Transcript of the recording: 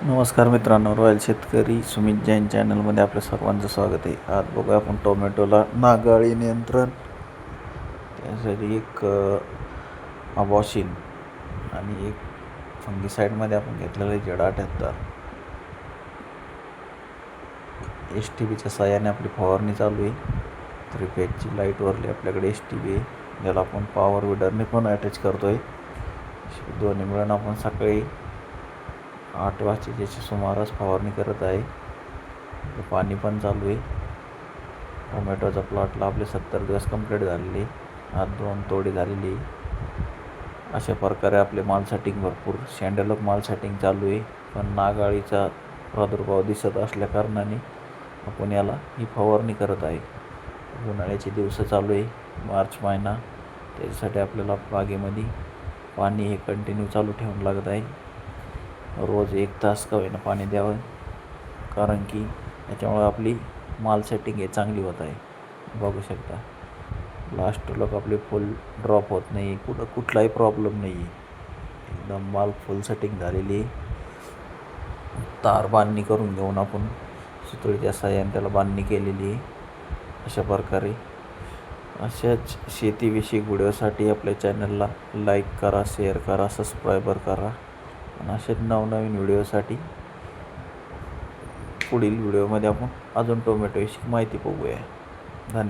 नमस्कार मित्रांनो, रॉयल शेतकरी सुमित जैन चॅनलमध्ये आपल्या सर्वांचं स्वागत आहे. आज बघूया आपण टोमॅटोला नाग अळी नियंत्रण, त्यासाठी एक अबॉशिन आणि एक फंगीसाईडमध्ये आपण घेतलेलं आहे जेड78. STBच्या साहाय्याने आपली फवारणी चालू आहे. 3 फेजची लाईटवरली आपल्याकडे STB आहे, ज्याला आपण पॉवर विडरने पण अटॅच करतो आहे. दोन्ही मिळून आपण सकाळी 8 वाजताच्या सुमारास फवारणी करत आहे. पाणी पण चालू आहे. टोमॅटोचा प्लॉटला आपले 70 दिवस कंप्लीट झालेले, आज 2 तोडी झालेली. अशा प्रकारे आपले माल सेटिंग भरपूर शँडलॉक माल सेटिंग चालू आहे. पण नाग अळीचा प्रादुर्भाव दिसत असल्या कारणाने आपण याला ही फवारणी करत आहे. उन्हाळ्याचे दिवस चालू आहे, मार्च महिना, त्याच्यासाठी आपल्याला बागेमध्ये पाणी हे कंटिन्यू चालू ठेवून लागत आहे. रोज 1 तास का होईना पाणी द्यावं, कारण की याच्यामुळे आपली माल सेटिंग हे चांगली होत आहे. बघू शकता, लास्ट लोक आपले फुल ड्रॉप होत नाही, कुठलाही प्रॉब्लेम नाही आहे. एकदम माल फुल सेटिंग झालेली. तार बांधणी करून घेऊन आपण सुतळीच्या साहाय्याने त्याला बांधणी केलेली आहे. अशा प्रकारे अशाच शेतीविषयी व्हिडिओसाठी आपल्या चॅनलला लाईक करा, शेअर करा, सबस्क्राईबर करा. आणि असेच नवनवीन व्हिडिओसाठी पुढील व्हिडिओमध्ये आपण अजून टोमॅटोविषयी माहिती बघूया. धन्यवाद.